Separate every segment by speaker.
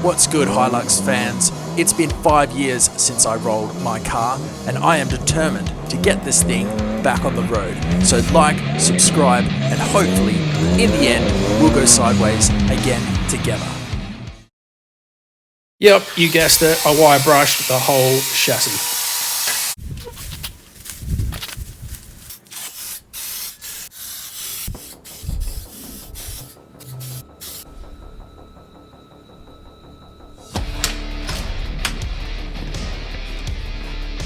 Speaker 1: What's good, Hilux fans? It's been 5 years since I rolled my car, and I am determined to get this thing back on the road. So like, subscribe, and hopefully, in the end, we'll go sideways again together.
Speaker 2: Yep, you guessed it, I wire brushed the whole chassis.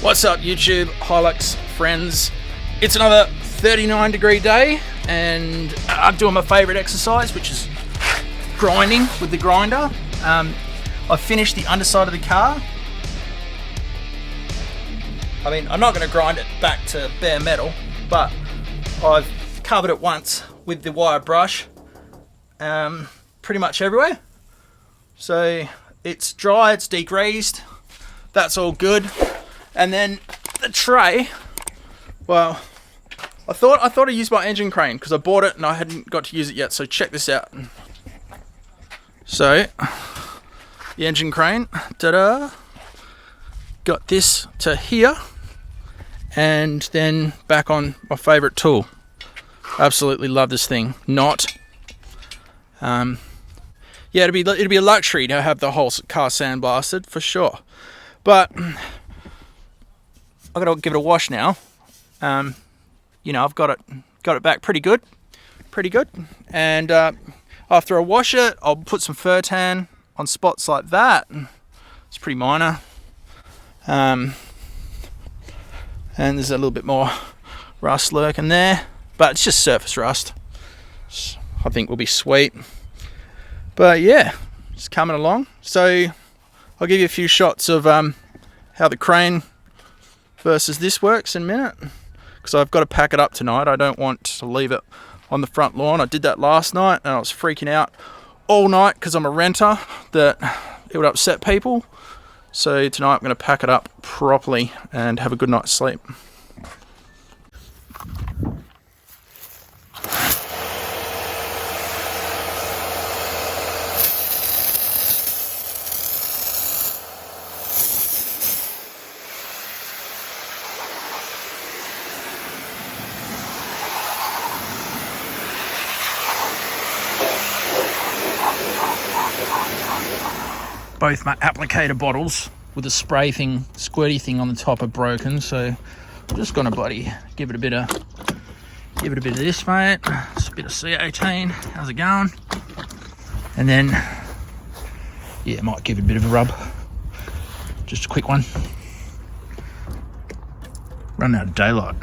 Speaker 2: What's up YouTube, Hilux friends? It's another 39-degree day and I'm doing my favourite exercise, which is grinding with the grinder. I've finished the underside of the car. I mean, I'm not going to grind it back to bare metal, but I've covered it once with the wire brush pretty much everywhere. So it's dry, it's degreased, that's all good. And then the tray, well, I thought I used my engine crane because I bought it and I hadn't got to use it yet, so check this out. So, the engine crane, ta-da, got this to here, and then back on my favourite tool. Absolutely love this thing. Yeah, it'd be a luxury to have the whole car sandblasted for sure, but I've got to give it a wash now. You know, I've got it back pretty good, and after I wash it, I'll put some fur tan on spots like that. It's pretty minor, and there's a little bit more rust lurking there, but it's just surface rust. I think will be sweet. But yeah, it's coming along. So I'll give you a few shots of how the crane versus this works in a minute, because I've got to pack it up tonight. I don't want to leave it on the front lawn. I did that last night and I was freaking out all night because I'm a renter that it would upset people. So tonight I'm going to pack it up properly and have a good night's sleep. Both my applicator bottles with the spray thing, squirty thing on the top are broken, so I'm just gonna bloody give it a bit of this, mate. It's a bit of C18. How's it going? And then, yeah, might give it a bit of a rub. Just a quick one. Running out of daylight.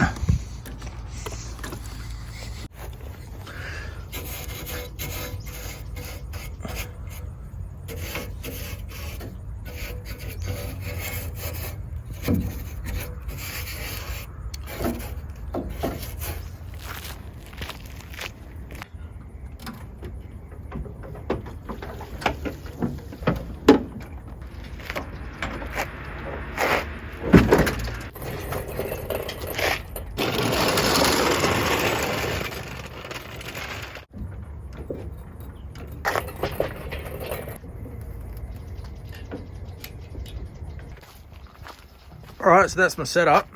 Speaker 2: Alright, so that's my setup.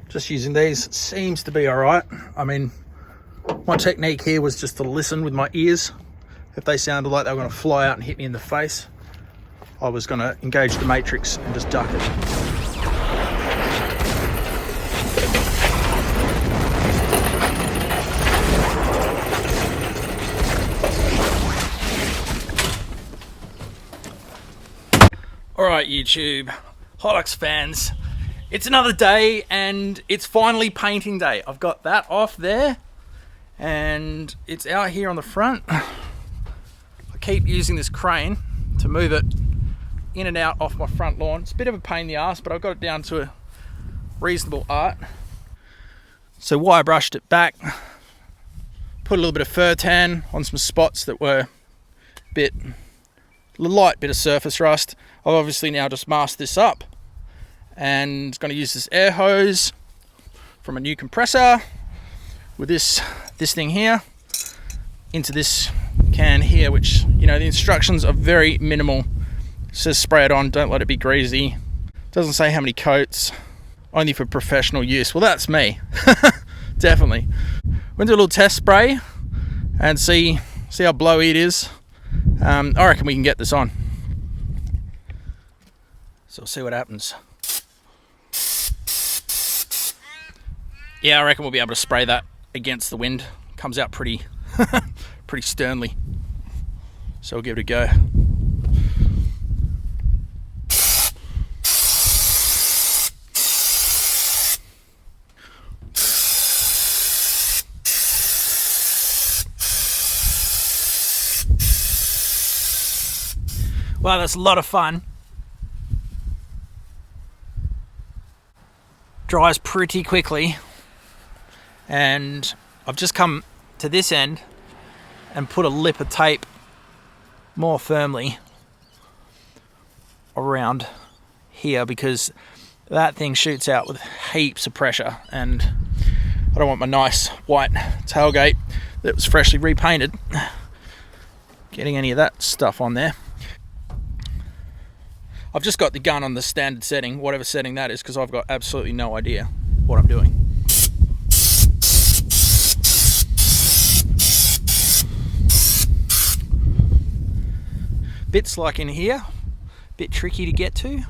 Speaker 2: Just using these, seems to be alright. I mean, my technique here was just to listen with my ears. If they sounded like they were going to fly out and hit me in the face, I was going to engage the matrix and just duck it. Alright YouTube, Hilux fans, it's another day and it's finally painting day. I've got that off there and it's out here on the front. I keep using this crane to move it in and out off my front lawn. It's a bit of a pain in the ass, but I've got it down to a reasonable art. So wire brushed it back, put a little bit of fur tan on some spots that were a light bit of surface rust. I've obviously now just masked this up and going to use this air hose from a new compressor with this thing here into this can here, which, you know, the instructions are very minimal. It says spray it on, don't let it be greasy. Doesn't say how many coats, only for professional use. Well, that's me. Definitely. We're gonna do a little test spray and see how blowy it is. I reckon we can get this on. So we'll see what happens. Yeah, I reckon we'll be able to spray that against the wind. Comes out pretty pretty sternly. So we'll give it a go. Wow, that's a lot of fun. Dries pretty quickly. And I've just come to this end and put a lip of tape more firmly around here, because that thing shoots out with heaps of pressure, and I don't want my nice white tailgate that was freshly repainted getting any of that stuff on there. I've just got the gun on the standard setting, whatever setting that is, because I've got absolutely no idea what I'm doing. Bits like in here, bit tricky to get to.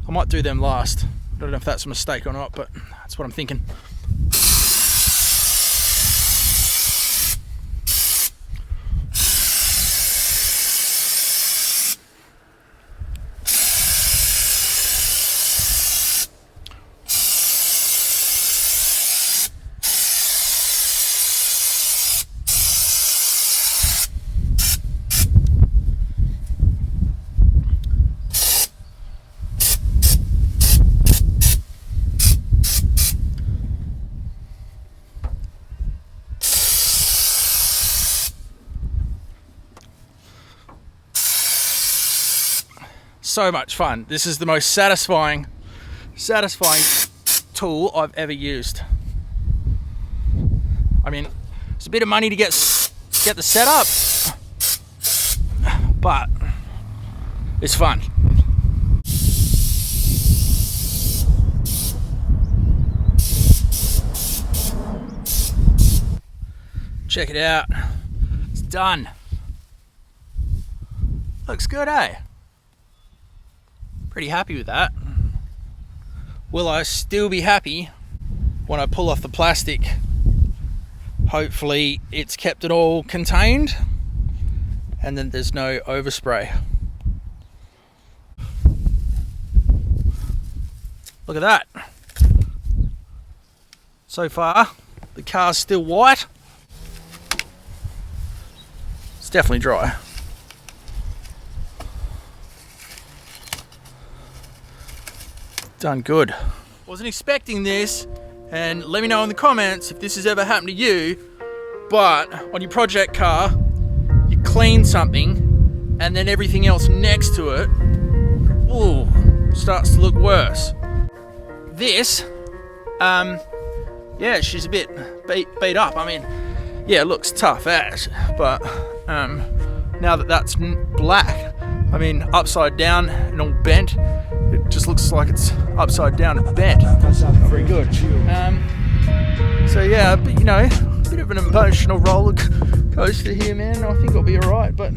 Speaker 2: I might do them last. I don't know if that's a mistake or not, but that's what I'm thinking. So much fun. This is the most satisfying tool I've ever used. I mean, it's a bit of money to get the setup, but it's fun. Check it out. It's done. Looks good, eh? Pretty happy with that. Will I still be happy when I pull off the plastic? Hopefully it's kept it all contained and then there's no overspray. Look at that. So far the car's still white. It's definitely dry. Done good. Wasn't expecting this, and let me know in the comments if this has ever happened to you, but on your project car you clean something and then everything else next to it starts to look worse. This yeah, she's a bit beat up. I mean, yeah, it looks tough as, but now that that's black, I mean upside down and all bent, it just looks like it's upside down and bent. Very good. So yeah, but you know, a bit of an emotional roller coaster here, man. I think I'll be alright, but